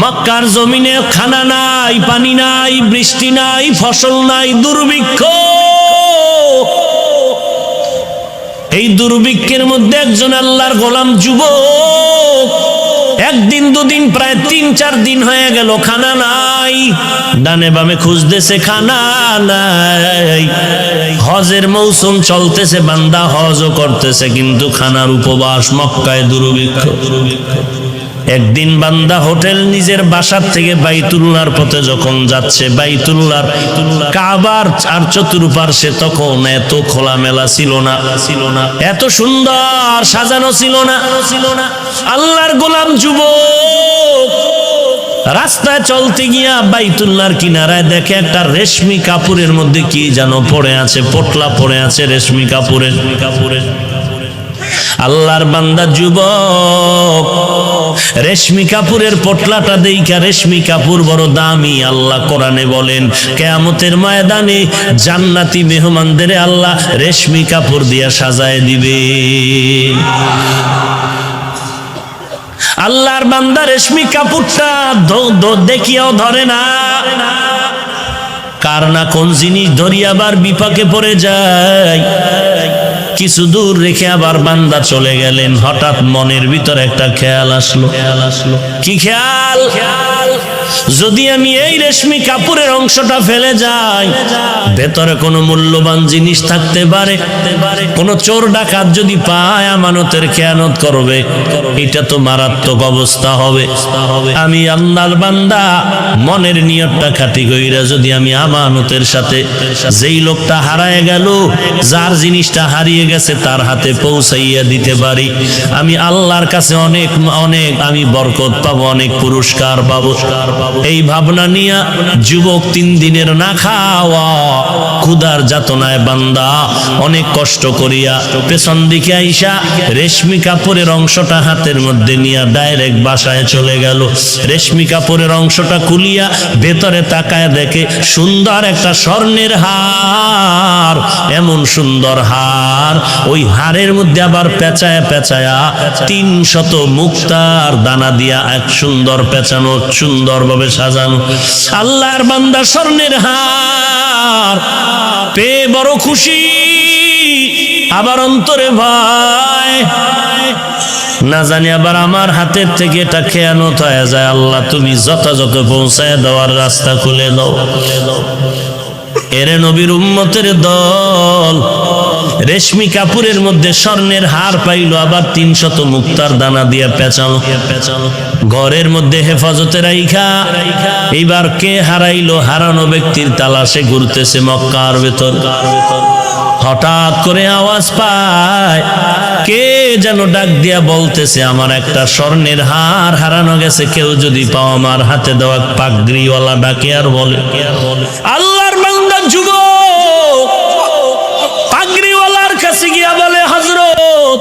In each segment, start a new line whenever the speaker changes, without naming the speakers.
মক্কার জমিনে খানা নাই, পানি নাই, বৃষ্টি নাই, ফসল নাই, দুর্ভিক্ষ। এই দুর্ভিক্ষের মধ্যে একজন আল্লাহর গোলাম যুবক, একদিন দুদিন প্রায় 3-4 দিন হয়ে গেল, খানা নাই। ডানে বামে খুঁজতেছে, খানা নাই। হজের মৌসুম চলতেছে, বান্দা হজও করতেছে, কিন্তু খানার উপবাস, মক্কায় দুর্ভিক্ষ। একদিন বান্দা হোটেল নিজের বাসার থেকে বাইতুল্লাহর পথে যখন যাচ্ছে, বাইতুল্লাহর কাবার আর চতুর্পার্শ্বে তখন এত খোলামেলা ছিল না, এত সুন্দর সাজানো ছিল না। আল্লাহর গোলাম যুবক রাস্তায় চলতে গিয়া বাইতুল্লাহর কিনারায় দেখে একটা রেশমি কাপড়ের মধ্যে কি যেন পড়ে আছে, পোটলা পড়ে আছে রেশমি কাপড়ের। আল্লাহর বান্দা যুবক রেশমি কাপড়ের পোটলাটা দেইখা, রেশমি কাপড় বড় দামি। আল্লাহ কোরআনে বলেন, কিয়ামতের ময়দানে জান্নাতি মেহমানদের আল্লাহ রেশমি কাপড় দিয়া সাজায় দিবে। আল্লাহর বান্দা রেশমি কাপড়টা দেখিয়াও ধরে না, কার না কোন জিনিস ধরিয়া আবার বিপাকে পড়ে যায়। কিছু দূর রেখে আবার বান্দা চলে গেলেন। হঠাৎ মনের ভিতর একটা খেয়াল আসলো। কি খেয়াল? যদি আমি এই রেশমি কাপড়ের অংশটা ফেলে যাই, ভেতরে কোনো মূল্যবান জিনিস থাকতে পারে, কোনো চোর ডাকাত যদি পায় আমানতের খেয়ানত করবে, এটা তো মারাত্মক অবস্থা হবে। আমি আল্লাহর বান্দা মনের নিয়তটা খাঁটি কইরা যদি আমি আমানতের সাথে যেই লোকটা হারায় গেল, যার জিনিসটা হারিয়ে গেছে, তার হাতে পৌঁছাইয়া দিতে পারি, আমি আল্লাহর কাছে অনেক অনেক আমি বরকত পাবো, অনেক পুরস্কার পাবো। এই ভাবনা নিয়ে যুবক 3 দিনের না খাওয়া ক্ষুধার যাতনায় বান্দা অনেক কষ্ট করিয়া পেছন দিকে আইসা রেশমি কাপড়ের অংশটা হাতের মধ্যে নিয়ে ডাইরেক্ট বাসায় চলে গেল। রেশমি কাপড়ের অংশটা খুলিয়া ভেতরে তাকায় দেখে সুন্দর একটা স্বর্ণের হার। এমন সুন্দর হার, ওই হারের মধ্যে আবার পেঁচায়া পেঁচায়া 300 মুক্তার দানা দিয়া এক সুন্দর পেঁচানো, সুন্দর ভাবে সাজানো। আল্লাহর বান্দা স্বর্ণের হার পেয়ে বড় খুশি, আবার অন্তরে ভয়, না জানি আবার আমার হাতের থেকে এটা খেয়ানত হয়ে যায়। আল্লাহ তুমি যথাযথ পৌঁছায় দেওয়ার রাস্তা খুলে দাও। এরে নবীর উম্মতের দল রেশমি কাপড়ের মধ্যে স্বর্ণের হার পাইল, আবার 300 মুক্তার দানা দিয়ে পেঁচানো। ঘরের মধ্যে হেফাজতে রাইখা এইবার কে হারাইলো, হারানো ব্যক্তির তালাশে ঘুরতেছে মক্কার ভেতর। হঠাৎ করে আওয়াজ পায়, কে যেন ডাক দিয়া বলতেছে, আমার একটা স্বর্ণের হার হারানো গেছে, কেউ যদি পাও আমার হাতে দেওয়া। পাগড়িওয়ালা ডাকে আর বলে, আল্লাহর বান্দা যুবক পাগড়িওয়ালার কাছে গিয়া বলে, হযরত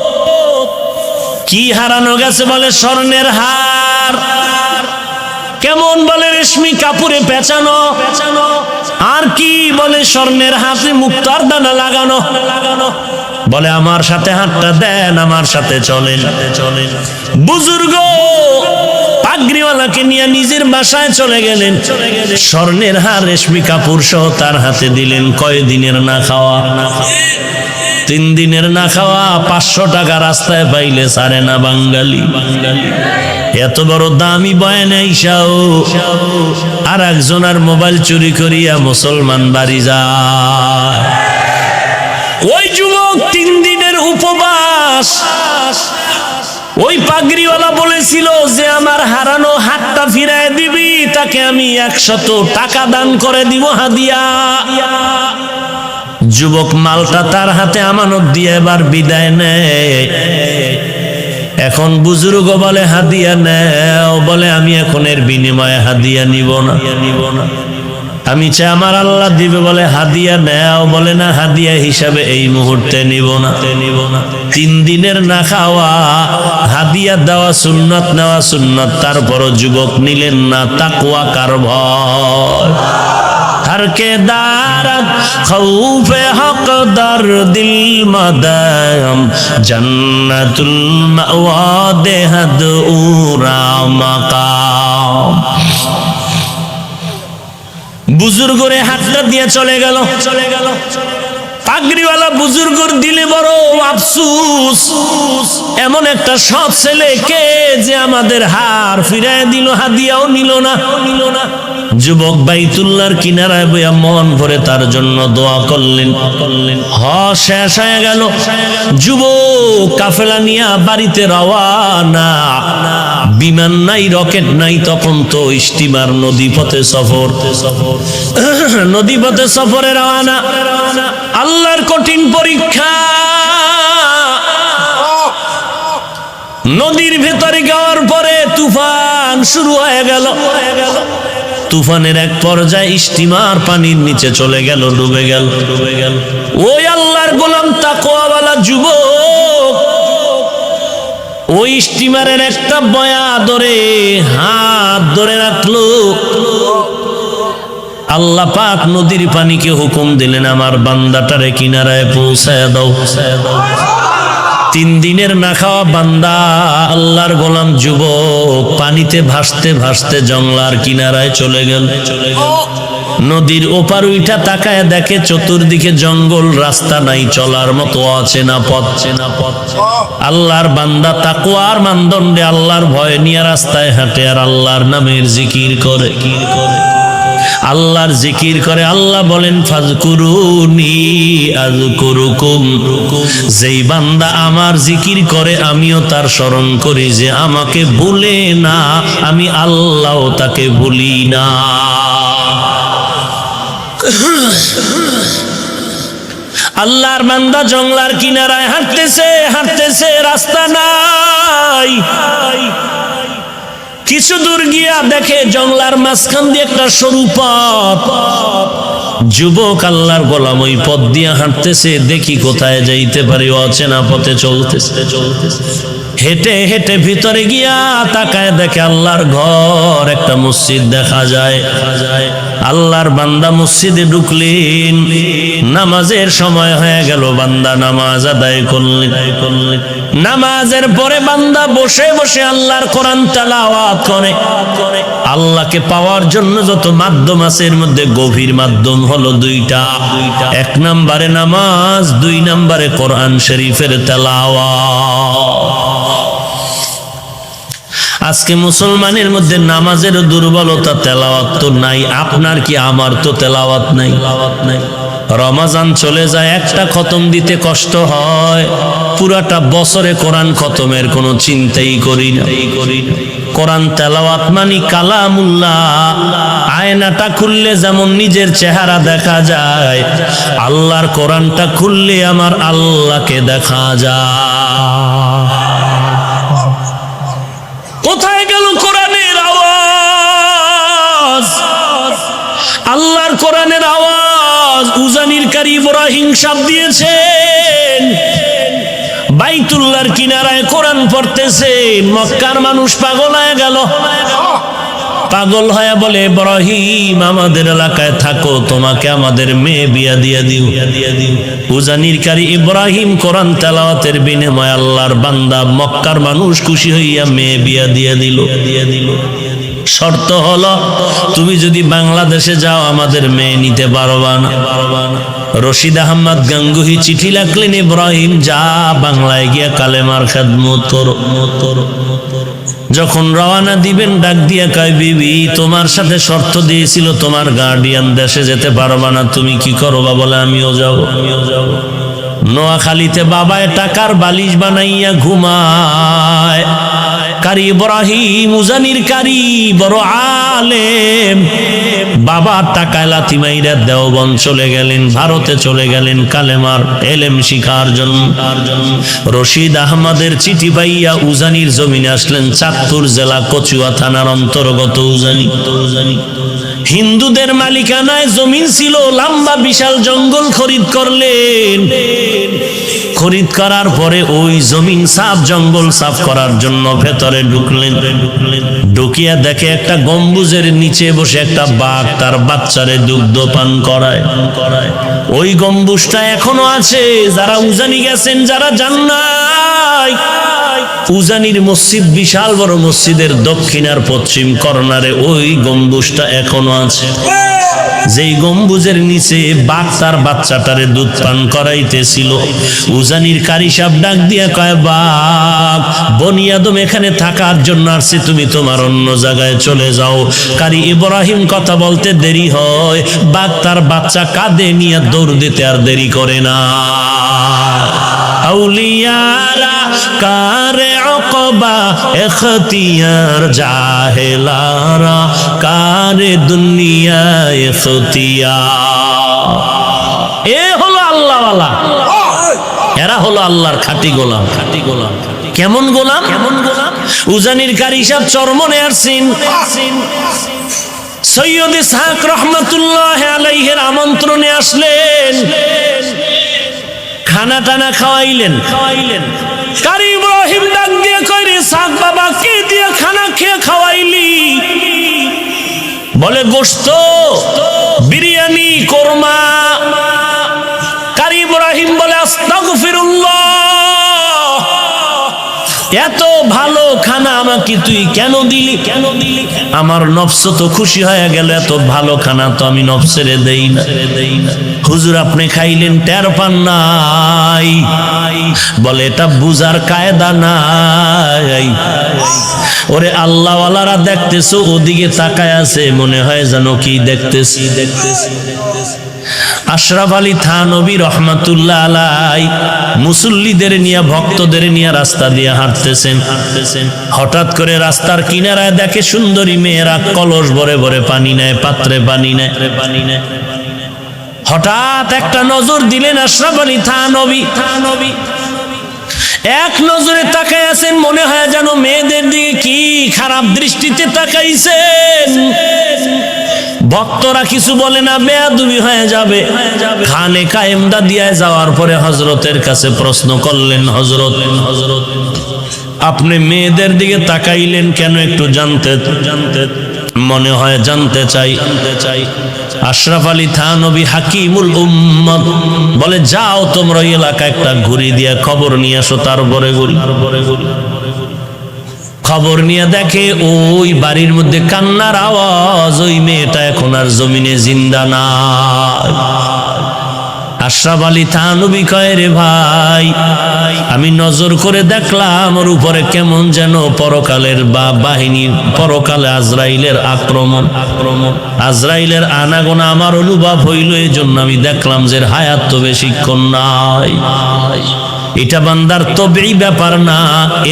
কি হারানো গেছে? বলে স্বর্ণের হার। কেমন? বলে রেশমি কাপড়ে পেঁচানো। আর কি? বলে স্বর্ণের হাতে মুক্তার দানা লাগানো। বলে আমার সাথে হাতটা দেন, আমার সাথে চলেন। বুজুর্গ পাগড়িওয়ালাকে নিয়ে নিজের বাসায় চলে গেলেন। স্বর্ণের হার রেশমি কাপড় সহ তার হাতে দিলেন। কয় দিনের না খাওয়া? 3 দিনের না খাওয়া। 500 টাকা রাস্তায় পাইলে ছাড়ে না বাঙালি। এত বড় দামি বয়ান আইসাও আর একজনের মোবাইল চুরি করিয়া মুসলমান বাড়ি যায়। ওই যুবক 3 দিনের উপবাস। ওই পাগড়িওয়ালা বলেছিল যে আমার হারানো হাতটা ফিরায় দিবি, তাকে আমি 100 টাকা দান করে দিব হাদিয়া। যুবক মালটা তার হাতে আমানত দিয়ে এবার বিদায় নেয়। এখন বুজুর্গ বলে হাদিয়া নেও। বলে আমি এখন এর বিনিময়ে হাদিয়া নিব না, আমি চাই আমার আল্লাহ দিবে। বলে হাদিয়া নেও। বলে না, হাদিয়া হিসাবে এই মুহূর্তে নিব না। 3 দিনের না খাওয়া, হাদিয়া দেওয়া সুন্নত, নেওয়া সুন্নত। তারপরও যুবক নিলেন না। তাকওয়া কার ভয়? हर के दारत खौफे हक दर दिल मदम जन्नतुल मअवा देहद उरा मकाम। बुजुर्गरे हातটা দিয়ে চলে গেল পাগড়িওয়ালা বুজুর্গর দিলে বড় আফসোস, এমন একটা সৎ ছেলেকে যে আমাদের হার ফিরায় দিল, হাদিয়াও নিল না। যুবক বাইতুল্লাহর কিনারায় বইয়া মন ভরে তার জন্য দোয়া করলেন। শেষ হয়ে গেল। যুবক কাফেলা নিয়ে বাড়িতে রওয়ানা। বিমান নাই, রকেট নাই, তখন তো স্টিমার, নদীপথে সফর। নদীপথে সফরে রওয়ানা। আল্লাহর কঠিন পরীক্ষা। নদীর ভেতরে যাওয়ার পরে তুফান শুরু হয়ে গেল। তুফানের এক পর্যায়ে স্টিমার পানির নিচে চলে গেল, ডুবে গেল। ওই আল্লাহর গোলাম তাকওয়াওয়ালা যুবক ওই স্টিমারের একটা বয়া ধরে হাত ধরে রাখলো। আল্লাহ পাক নদীর পানিকে হুকুম দিলেন, আমার বান্দাটারে কিনারায় পৌঁছায় দাও। 3 দিনের না খাওয়া বান্দা আল্লাহর গোলাম যুবক পানিতে ভাসতে ভাসতে জংলার কিনারায় চলে গেল। নদীর ওপার উইঠা তাকায় দেখে চতুর্দিকে জঙ্গল, রাস্তা নাই, চলার মতো অচেনা পথ। আল্লাহর বান্দা তাকওয়ার মানদণ্ডে আল্লাহর ভয় নিয়ে রাস্তায় হাঁটে আর আল্লাহর নামের জিকির করে। আল্লাহর জিকির করে। আল্লাহ বলেন ফাজকুরুনি আযকুরুকুম। যেই বান্দা আমার জিকির করে আমিও তার স্মরণ করি, যে আমাকে ভুলে না আমি আল্লাহ তাকে ভুলি না। আল্লাহর বান্দা জংলার কিনারায় হাঁটতেছে, রাস্তা নাই। কিছু দূর গিয়া দেখে জংলার মাঝখান দিয়ে একটা সরু পথ। যুবক আল্লাহর গোলাম ওই পথ দিয়ে হাঁটতেছে, দেখি কোথায় যাইতে পারি, অচেনা পথে চলতেছে। হেঁটে হেঁটে ভিতরে গিয়া তাকায় দেখে আল্লাহর ঘর, একটা মসজিদ দেখা যায়। আল্লাহর বান্দা মসজিদে ঢুকলেন। নামাজের সময় হয়ে গেল, বান্দা নামাজ আদায় করলেন। নামাজের পরে বান্দা বসে বসে আল্লাহর কোরআন তেলাওয়াত করে। আল্লাহকে পাওয়ার জন্য যত মাধ্যম আছে এর মধ্যে গভীর মাধ্যম হলো 2টা। 1 নম্বরে নামাজ, 2 নম্বরে কোরআন শরীফের তেলাওয়াত। আজকে মুসলমানের মধ্যে নামাজের দুর্বলতা, তেলাওয়াত তো নাই। আপনার কি আমার তো তেলাওয়াত নাই। রমজান চলে যায়, একটা খতম দিতে কষ্ট হয়। পুরাটা বছরে কোরআন খতমের কোনো চিন্তাই করি না। কোরআন তেলাওয়াত মানে কালামুল্লাহ। আয়নাটা খুললে যেমন নিজের চেহারা দেখা যায়, আল্লাহর কোরআনটা খুললে আমার আল্লাহকে দেখা যায়। কোথায় গেল কোরআনের আওয়াজ? আল্লাহর কোরআনের আওয়াজ উজানির কারি ইব্রাহিম সাহেব দিয়েছেন। বাইতুল্লাহর কিনারায় কোরআন পড়তেছেন। মক্কার মানুষ পাগল হয়ে গেল। পাগল হয়ে বলে, ইব্রাহিম আমাদের এলাকায় থাকো, তোমাকে আমাদের মেয়ে বিয়া দিয়ে দিও। উজানির কারি ইব্রাহিম কোরআন তেলাওয়াতের বিনিময়ে আল্লাহর বান্দা মক্কার মানুষ খুশি হইয়া মেয়ে বিয়া দিয়ে দিল। শর্ত হলো, তুমি যদি বাংলাদেশে যাও আমাদের মেয়ে নিতে পারবা না। রশিদ আহমদ গাঙ্গুহি চিঠি লিখলেন, ইব্রাহিম যা বাংলায় গিয়া কালেমার খেদমত করো। যখন রওনা দিবেন ডাক দিয়া কয়, বিবি তোমার সাথে শর্ত দিয়েছিল তোমার গার্ডিয়ান দেশে যেতে পারবা না, তুমি কি করবা? বলে আমিও যাব। নোয়াখালীতে বাবায় টাকার বালিশ বানাইয়া ঘুমায়। কারি ইব্রাহিম উজানির কারি বড় আলেম, বাবা টাকায় লাথি মাইরা দেওবন্দ চলে গেলেন, ভারতে চলে গেলেন কালেমার এলেম শিখার জন্য। রশিদ আহমদের চিঠি পাইয়া উজানির জমিনে আসলেন। চাঁদপুর জেলা কচুয়া থানার অন্তর্গত উজানি। হিন্দুদের মালিকানায় জমিন ছিল, লম্বা বিশাল জঙ্গল খরিদ করলেন। খরিদ করার পরে ওই জমিন সাফ, জঙ্গল সাফ করার জন্য ভেতরে ঢুকলেন। ঢুকিয়া দেখে একটা গম্বুজের নিচে বসে একটা বাঘ তার বাচ্চারে দুগ্ধ পান করায়। ওই গম্বুজটা এখনো আছে। যারা উজানি গেছেন, যারা যান নাই, উজানির মসজিদ, বিশাল বড় মসজিদের দক্ষিণ আর পশ্চিম কর্নারে ওই গম্বুজটা এখনো আছে। যেই গম্বুজের নিচে বাঘ তার বাচ্চাটারে দুধ পান করাইতেছিল। উজানির কারি সাহেব ডাক দিয়া কয়, বাঘ, বনি আদম এখানে থাকার জন্য আসছে, তুমি তোমার অন্য জায়গায় চলে যাও। কারি ইব্রাহিম কথা বলতে দেরি হয়, বাঘ তার বাচ্চা কাঁধে নিয়ে দৌড় দিতে আর দেরি করে না। আউলিয়ারা কারে অকবা এখতিয়ার, জাহেলারা কারে দুনিয়া এখতিয়ার। এ হলো আল্লাহওয়ালা, এরা হলো আল্লাহর খাঁটি গোলাম। খাঁটি গোলাম কেমন গোলাম? কেমন গোলাম? উজানির কারি সাহেব চরমনে আসছেন। সৈয়দ ইসহাক রহমাতুল্লাহ আলাইহির আমন্ত্রণে আসলেন। খানা টানা খাওয়াইলেন। কারি ইব্রাহিম ডাক দিয়ে কয়, রে ইসহাক বাবা, কে দিয়ে খানা খেয়ে খাওয়াইলি? বলে, গোশত, বিরিয়ানি, কোরমা। কারি ইব্রাহিম বলে, আস্তাগফিরুল্লাহ, এত ভালো খানা আমাকে তুই কেন দিলি? কেন দিলি? আমার নফস তো খুশি হয়ে গেল, এত ভালো খানা তো আমি নফসেরে দেই না। হুজুর, আপনি খাইলেন, টের পান নাই? বলে, এটা বুঝার কায়দা নাই। ওরে আল্লাহওয়ালারা দেখতেছো, ওদিকে তাকায় আছে, মনে হয় যেন কি দেখতেছি। আশরাফ আলী থানভী রহমাতুল্লাহ আলাই মুসল্লিদের নিয়ে, ভক্তদের নিয়ে রাস্তা দিয়ে হাঁটতেছেন। হঠাৎ করে রাস্তার কিনারায় দেখে সুন্দরী মেয়েরা কলস ভরে ভরে পানি নেয়, পাত্রে পানি নেয়। হঠাৎ একটা নজর দিলেন আশরাফ আলী থানভী। এক নজরে তাকায় আছেন, মনে হয় যেন মেয়েদের দিকে কি খারাপ দৃষ্টিতে তাকাইছেন। ভক্তরা কিছু বলে না, বেয়াদবি হয়ে যাবে। খানে কায়েমদা দিয়ে যাওয়ার পরে হযরতের কাছে প্রশ্ন করলেন, হযরত, আপনি মেয়েদের দিকে তাকাইলেন কেন? একটু জানতে মনে হয় জানতে চাই। আশরাফ আলী থানভী হাকিমুল উম্মত বলে, যাও তোমরা ওই এলাকা একটা ঘুরি দিয়া খবর নিয়ে আসো। তারপরে খবর নিয়ে দেখে ওই বাড়ির মধ্যে কান্নার আওয়াজ, ওই মেয়েটা এখন আর জমিনে জিন্দা নাই। আশরাফ আলী থানভী কয়, রে ভাই, আমি নজর করে দেখলাম ওর উপরে কেমন যেন পরকালের বাহিনী, পরকালে আজরাইলের আক্রমণ, আজরাইলের আনাগোনা আমার অনুভব হইল। এই জন্য আমি দেখলাম যে হায়াত তো বেশিক্ষণ নাই। এটা বান্দার তবেই ব্যাপার না,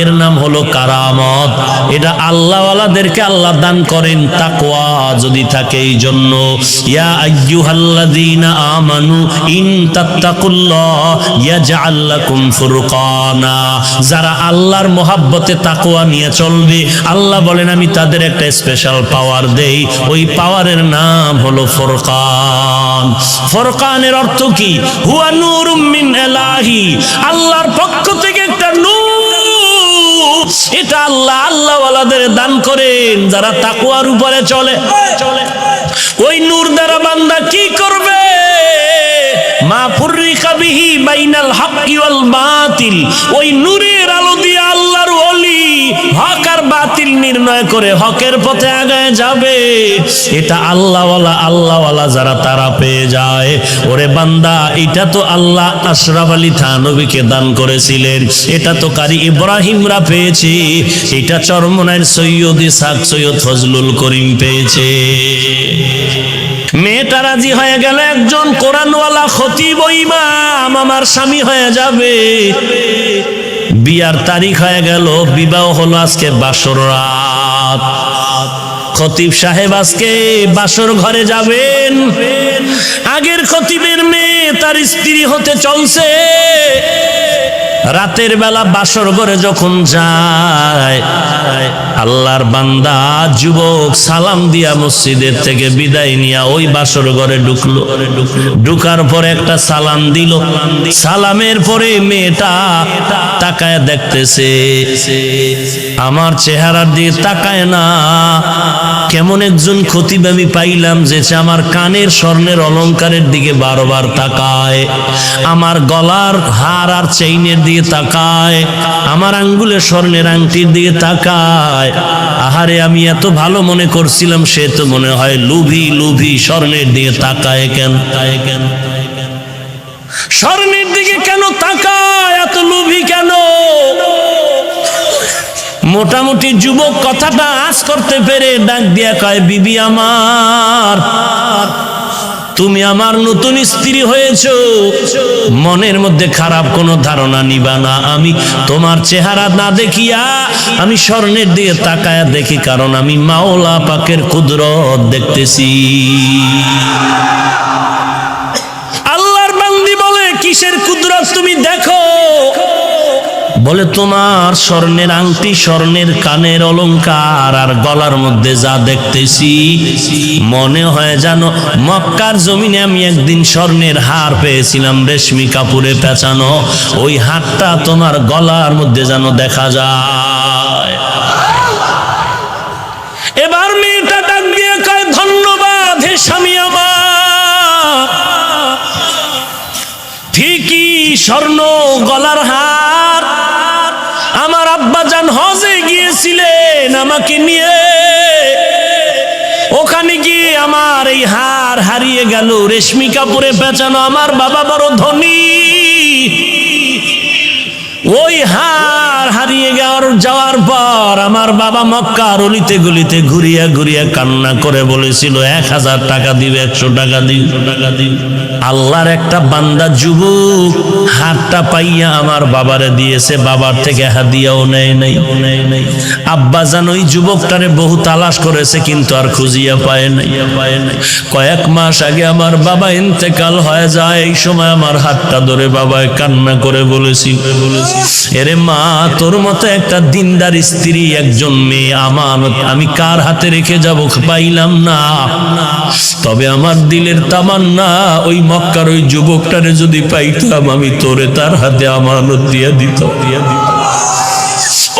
এর নাম হলো কারামত। এটা আল্লাহওয়ালাদেরকে আল্লাহ দান করেন তাকওয়া যদি থাকে। এই জন্য ইয়া আইয়ুহাল্লাযীনা আমানু ইন তাত্তাকুল্লাহ ইয়াজআল লাকুম ফুরকানা, যারা আল্লাহর মহব্বতে তাকওয়া নিয়ে চলবে, আল্লাহ বলেন আমি তাদের একটা স্পেশাল পাওয়ার দেই। ওই পাওয়ারের নাম হলো ফুরকান। ফুরকানের অর্থ কি? হুয়া নূরুম মিন ইলাহি, আল্লাহর পক্ষ থেকে একটা নূর। এটা আল্লাহ আল্লাহওয়ালাদের দান করেন যারা তাকওয়ার উপরে চলে। ওই নূর দ্বারা বান্দা কি করবে? মা ফুররিকা বিহি বাইনাল হাক্কি ওয়াল বাতিল, ওই নূরের আলো দিয়ে আল্লাহর ওলি হক আর বাতিল নির্ণয় করে হকের পথে আগায় যাবে। এটা আল্লাহওয়ালা যারা তারা পেয়ে যায়। ওরে বান্দা, এটা তো আল্লাহ আশরাফ আলী থানভীকে দান করেছিলেন, এটা তো কারি ইব্রাহিমরা পেয়েছে, এটা চরমনাইয়ের সৈয়দ ইসহাক, সৈয়দ ফজলুল করিম পেয়েছে। মেয়েটা রাজি হয়ে গেল, একজন কোরআনওয়ালা খতিব ইমাম আমার স্বামী হয়ে যাবে। বিয়ার তারিখ হয়ে গেল, বিবাহ হলো আজকে বাসর রাত। খতিব সাহেব আজকে বাসর ঘরে যাবেন। আগের খতিবের মেয়ে তার স্ত্রী হতে চলছে। রাতের বেলা বাসর ঘরে যখন যায়, আল্লাহর বান্দা যুবক সালাম দিয়া মসজিদের থেকে বিদায় নিয়া ওই বাসর ঘরে ঢুকলো। ঢুকার পরে একটা সালাম দিল। সালামের পরে মেয়েটা তাকায় দেখতেছে, আমার চেহারার দিকে তাকায় না। কেমন একজন খতিব আমি পাইলাম যে আমার কানের স্বর্ণের অলংকারের দিকে বারবার তাকায়, আমার গলার হার আর চেইনের দিকে তাকায়, আমার আঙ্গুলের স্বর্ণের আংটির দিকে তাকায়। আহারে, আমি এত ভালো মনে করছিলাম, সে তো মনে হয় লোভী। লোভী স্বর্ণের দিকে তাকায় কেন? স্বর্ণের দিকে কেন তাকায়? এত লোভী কেন? মোটামুটি যুবক কথাটা আজ করতে পেরে ডাক দিয়া কয়, বিবি আমার, তুমি আমার নতুন স্ত্রী হয়েছো, মনের মধ্যে খারাপ কোনো ধারণা নিবা না। আমি তোমার চেহারা না দেখিয়া আমি স্বর্ণের দিকে তাকায়া দেখি, কারণ আমি মাওলা পাকের কুদরত দেখতেছি। আল্লাহর বান্দি বলে, কিসের কুদরত তুমি দেখো? বলে, তোমার স্বর্ণের আংটি, স্বর্ণের কানের অলংকার আর গলার মধ্যে যা দেখতেছি, মনে হয় জানো মক্কার জমিনে আমি একদিন স্বর্ণের হার পেয়েছিলাম রেশমি কাপড়ে পেঁচানো, ওই হারটা তোমার গলার মধ্যে যেন দেখা যায়। এবার মেয়েটা ডাক দিয়ে কয়, ধন্যবাদ হে স্বামী আমার, ঠিকই স্বর্ণ গলার হার। আমার আব্বাজান হজে গিয়েছিলেন আমাকে নিয়ে, ওখানে গিয়ে আমার এই হার হারিয়ে গেল, রেশমি কাপড়ে পেঁচানো। আমার বাবা বড় ধনী, ওই হার হারিয়ে যাওয়ার পর আমার বাবা মক্কার অলিতে গলিতে ঘুরিয়া ঘুরিয়া কান্না করে বলেছিল, 1000 টাকা দিবে, 100 টাকা দিবে। আল্লাহর একটা বান্দা যুবক হারটা পাইয়া আমার বাবারে দিয়েছে, বাবার থেকে হাদিয়াও নেয় নাই। আব্বা জান ওই যুবকটারে বহু তালাশ করেছে, কিন্তু আর খুঁজিয়া পায় নাই। কয়েক মাস আগে আমার বাবা ইন্তেকাল হয়ে যায়, এই সময় আমার হাতটা ধরে বাবায় কান্না করে বলেছি, এরে মা, তোর মতো একটা দিনদার স্ত্রী, একজন মেয়ে আমানত আমি কার হাতে রেখে যাব পাইলাম না। তবে আমার দিলের তামান্না, ওই মক্কার ওই যুবকটারে যদি পাইতাম, আমি তোরে তার হাতে আমানত দিয়া দিতাম।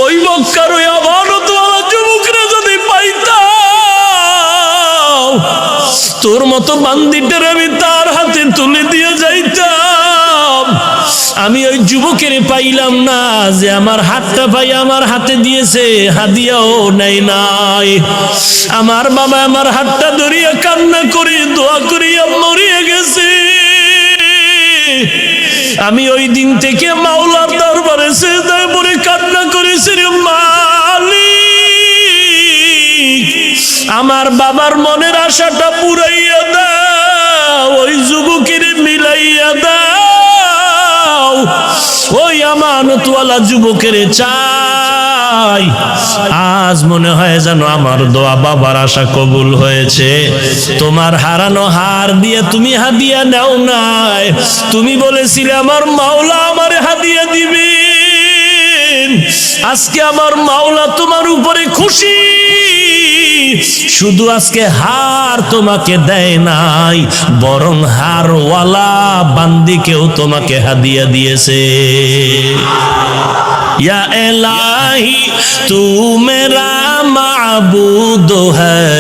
ওই মক্কার ওই আমানতওয়ালা যুবকরা যদি পাইতাম, তোর মতো বান্দিটারে আমি তার হাতে তুলে দিয়ে যাইতাম। আমি ওই যুবকের পাইলাম না, যে আমার হাতটা পাই আমার হাতে দিয়েছে, হাদিয়াও নেই নাই। আমার বাবা আমার হাতটা ধরিয়া কান্না করে দোয়া করিয়া মরিয়া গেছে। আমি ওই দিন থেকে মাওলার দরবারে সিজদায় পড়ে কান্না করেছি, রে মালিক, আমার বাবার মনের আশাটা পুরাইয়া দাও, ওই যুবকের মিলাইয়া দাও, ওই আমানতওয়ালা যুবকের চাই। আজ মনে হয় যেন আমার দোয়া বাবার আশা কবুল হয়েছে। তোমার হারানো হার দিয়ে তুমি হাদিয়া নাও নাই, তুমি বলেছিলে আমার মাওলা আমারে হাদিয়া দিবেন। আজকে আমার মাওলা তোমার উপরে খুশি, শুধু আজকে হার তোমাকে দেয় নাই, বরং হারওয়ালা বান্দিকেও তোমাকে হাদিয়া দিয়েছে। या इलाही तू मेरा माबूद है,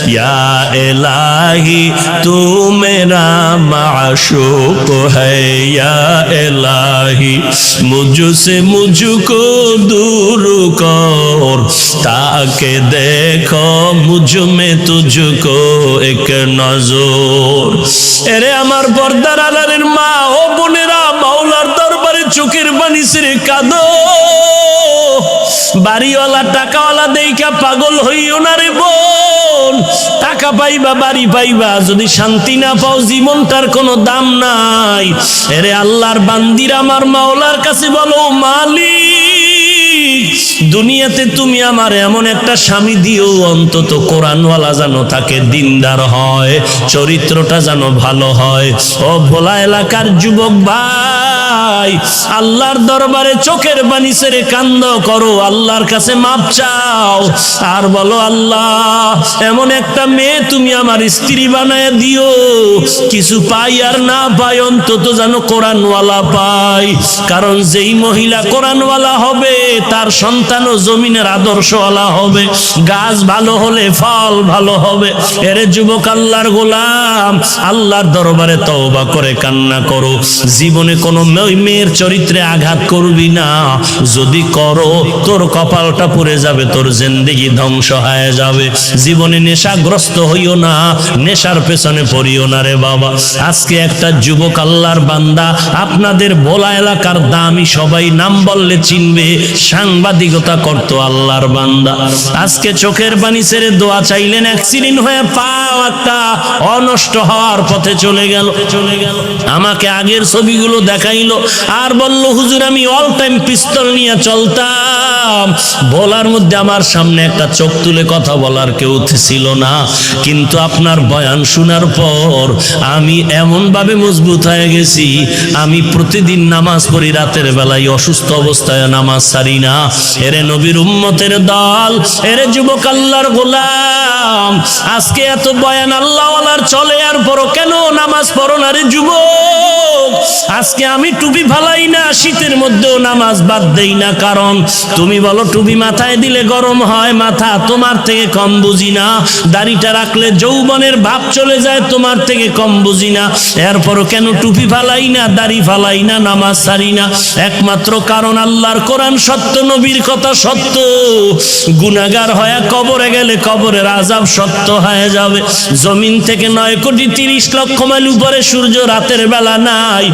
या इलाही तू मेरा माशूक है, या इलाही मुझसे मुझको दूर कर, ताकि देखो मुझ में तुझको एक नजर। এরে আমার পর্দার আড়ালের মা ও বোনেরা, মাওলার দরবারে চোখের পানি ছেড়ে কাঁদো। বাড়িওয়ালা টাকাওয়ালা দেইখা পাগল হইও না রে বোন। টাকা পাইবা, বাড়ি পাইবা, যদি শান্তি না পাও জীবনটার কোনো দাম নাই। এরে আল্লাহর বান্দিরা, আমার মাওলার কাছে বলো, মালিক দুনিয়াতে তুমি আমার এমন একটা স্বামী দিও, অন্তত কোরআনওয়ালা যেন থাকে, দিনদার হয়, চরিত্রটা যেন ভালো হয়। ও ভোলা এলাকার যুবক ভাই, আল্লাহর দরবারে চোখের পানি ছেড়ে কান্দ করো, আল্লাহর কাছে মাপ চাও, আর বলো আল্লাহ এমন একটা মেয়ে তুমি আমার স্ত্রী বানায় দিও, কিছু পাই আর না পাই অন্তত যেন কোরআনওয়ালা পাই। কারণ যেই মহিলা কোরআনওয়ালা হবে তার সন্তানও জমিনের আদর্শওয়ালা হবে, গাছ ভালো হলে ফল ভালো হবে। এরে যুবক আল্লাহর গোলাম, আল্লাহর দরবারে তওবা করে কান্না করো, জীবনে কোনো মেয়ের চরিত্রে আঘাত করবি না, যদি করো তোর কপালটা পুড়ে যাবে, তোর জিন্দেগি ধ্বংস হয়ে যাবে। জীবনে নেশাগ্রস্ত হইও না, নেশার পেছনে পড়িও না রে বাবা। আজকে একটা যুবক আল্লাহর বান্দা, আপনাদের ভোলা এলাকার দামি সবাই নাম বললে চিনবে, সাংবাদিকতা করতো আল্লাহর বান্দা, আজকে চোখের পানি ছেড়ে দোয়া চাইলেন, অ্যাক্সিডেন্ট হয়ে পাও একটা অনষ্ট হওয়ার পথে চলে গেল। আমাকে আগের ছবিগুলো দেখাইলো আর বলল হুজুর আমি অল টাইম পিস্তল নিয়ে চলতাম, বলার মধ্যে আমার সামনে একটা চোখ তুলে কথা বলার কেউ ছিল না, কিন্তু আপনার বয়ান শোনার পর আমি এমন ভাবে মজবুত হয়ে গেছি, আমি প্রতিদিন নামাজ পড়ি রাতের বেলায়, অসুস্থ অবস্থায় নামাজ ছাড়ি না। এরে নবীর উম্মতের দল, এরে যুবক আল্লাহর গোলাম, আজকে এত বয়ান আল্লাহওয়ালার চলে আর পরও কেন নামাজ পড়ো না রে যুবক? আজকে আমি টুপি ফালাই না, শীতের মধ্যেও নামাজ বাদ দেই না, কারণ তুমি বলো টুপি মাথায় দিলে গরম হয় মাথা, তোমার থেকে কম বুঝি না, দাড়িটা রাখলে যৌবনের ভাব চলে যায়, তোমার থেকে কম বুঝি না, এরপরও কেন টুপি ফালাই না, দাড়ি ফালাই না, নামাজ ছাড়ি না? একমাত্র কারণ আল্লাহর কোরআন সত্য, নবীর কথা সত্য, গুনাহগার হয়ে কবরে গেলে কবরের আযাব সত্য হয়ে যাবে। জমিন থেকে 9,30,00,000 মাইল উপরে সূর্য রাতের বেলা নাই,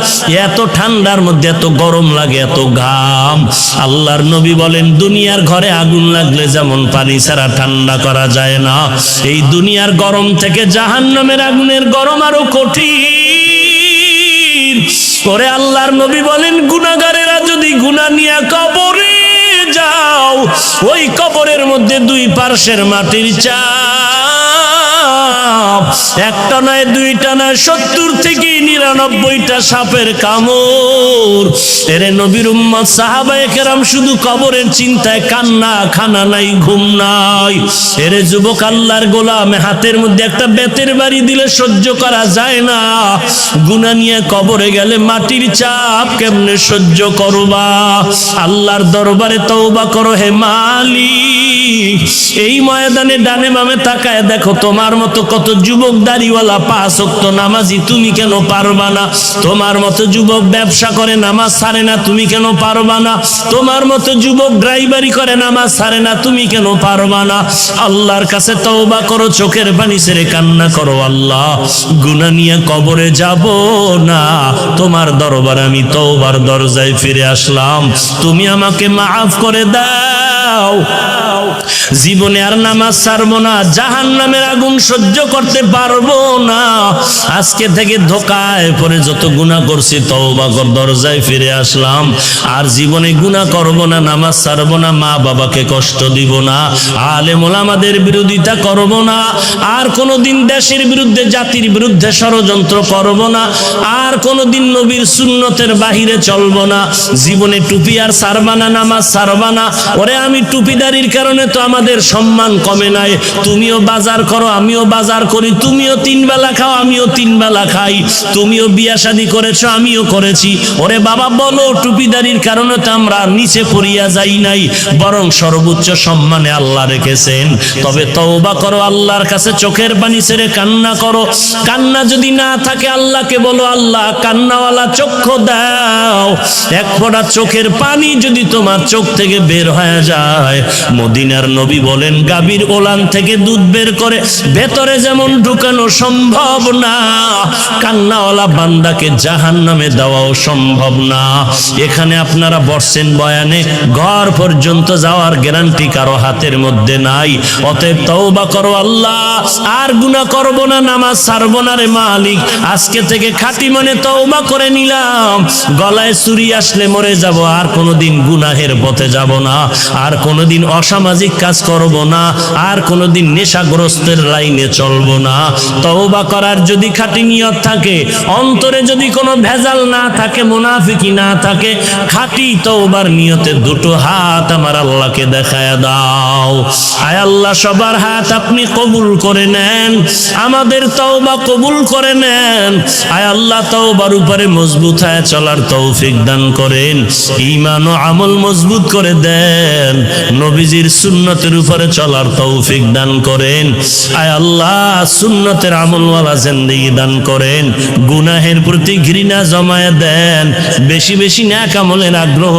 এত ঠান্ডার মধ্যে এত গরম লাগে, এত ঘাম। আল্লাহর নবী বলেন দুনিয়ার ঘরে আগুন লাগলে যেমন পানি ছাড়া ঠান্ডা করা যায় না, এই দুনিয়ার গরম থেকে জাহান্নামের আগুনের গরম আরো কঠিন। পরে আল্লাহর নবী বলেন গুনাহগারেরা যদি গুনাহ নিয়ে কবরে যাও, ওই কবরের মধ্যে দুই পার্শ্বের মাটির চাপ, একটা নয় দুইটা নয় 70 থেকে 99টা সাপের কামড়। এরে নবীর উম্মত সাহাবায়ে কেরাম শুধু কবরের চিন্তায় কান্না, খানা নাই, ঘুম নাই। এরে যুবক আল্লাহর গোলাম, হাতের মধ্যে একটা বেতের বাড়ি দিলে সহ্য করা যায় না, গুনাহ নিয়ে কবরে গেলে মাটির চাপ কেমনে সহ্য করবা? আল্লাহর দরবারে তওবা করো হে মালিক। এই ময়দানে ডানে বামে তাকায় দেখো, তোমার মতো কত যুবক দাড়িওয়ালা 5 ওয়াক্ত নামাজি, তুমি কেন পারবা না? তোমার মতো যুবক ব্যবসা করে নামাজ ছাড়ে না, তুমি কেন পারবা না? তোমার মতো যুবক ড্রাইভারি করে নামাজ ছাড়ে না, তুমি কেন পারবা না? আল্লাহর কাছে তওবা করো, চোখের পানি ছেড়ে কান্না করো, আল্লাহ গুনাহ নিয়ে কবরে যাব না, তোমার দরবারে আমি তওবার দরজায় ফিরে আসলাম, তুমি আমাকে মাফ করে দাও। জীবনে আর নামাজ ছাড়বো না, জাহান্নামের আগুন সহ্য করতে পারবো না। আজকে থেকে ধোকায় পরে যত গুনাহ করছি তওবা কর দরজায় ফিরে আসলাম, আর জীবনে গুনাহ করব না, নামাজ ছাড়বো না, মা বাবাকে কষ্ট দিব না, আলেম ওলামাদের বিরোধিতা করব না, আর কোনোদিন দেশের বিরুদ্ধে জাতির বিরুদ্ধে ষড়যন্ত্র করব না, আর কোনোদিন নবীর সুন্নতের বাহিরে চলবো না। জীবনে টুপি আর ছাড়বা না, নামাজ ছাড়বা না। ওরে আমি টুপিদারির কারণে তো আমাদের সম্মান কমে নাই, তুমিও বাজার করো, আমিও বাজার করি, তুমিও 3 বেলা খাও, আমিও 3 বেলা খাই, তুমিও বিয়া শাদী করেছো, আমিও করেছি। ওরে বাবা বলো, টুপিদারির কারণে তো আমরা নিচে পড়িয়া যাই নাই, বরং সর্বোচ্চ সম্মানে আল্লাহ রেখেছেন। তবে তওবা করো, আল্লাহর কাছে চোখের পানি ছেড়ে কান্না করো। কান্না যদি না থাকে আল্লাহকে বলো, আল্লাহ কান্নাওয়ালা চক্ষু দাও। এক ফোঁটা চোখের পানি যদি তোমার চোখ থেকে বের হয়ে যায়, মদিনা মদিনার নবী বলেন, গাভীর ওলান থেকে দুধ বের করে ভেতরে যেমন ঢুকানো সম্ভব না, কান্নাওয়ালা বান্দাকে জাহান্নামে দেওয়াও সম্ভব না। এখানে আপনারা বসছেন বয়ানে, ঘর পর্যন্ত যাওয়ার গ্যারান্টি কারো হাতের মধ্যে নাই। অতএব তওবা করো, আল্লাহ আর গুনাহ করব না, নামাজ ছাড়বো না রে মালিক, আজকে থেকে খাঁটি মনে তওবা করে নিলাম। গলায় ছুরি আসলে মরে যাব, আর কোনোদিন গুনাহের পথে যাব না, আর কোনোদিন অসামাজিক কাজ করব না, আর কোনোদিন নেশাগ্রস্তের লাইনে চলবো না। তওবা করার যদি খাঁটি নিয়ত থাকে, অন্তরে যদি কোনো ভেজাল না থাকে, মুনাফিকি না থাকে, খাঁটি তওবার নিয়তে দুটো হাত আমার আল্লাহকে দেখায় দাও। আয় আল্লাহ, সবার হাত আপনি কবুল করে নেন, আমাদের তওবা কবুল করে নেন। আয় আল্লাহ, তওবার উপরে মজবুত হয়ে চলার তৌফিক দান করেন, ঈমান ও আমল মজবুত করে দেন, নবীজির সুন্নতের উপরে চলার তৌফিক দান করেন। আয় আল্লাহ, সুন্নতের আমলওয়ালা জিন্দেগি দান করেন, গুনাহের প্রতি ঘৃণা জমায়ে দেন, বেশি বেশি নেক আমলের আগ্রহ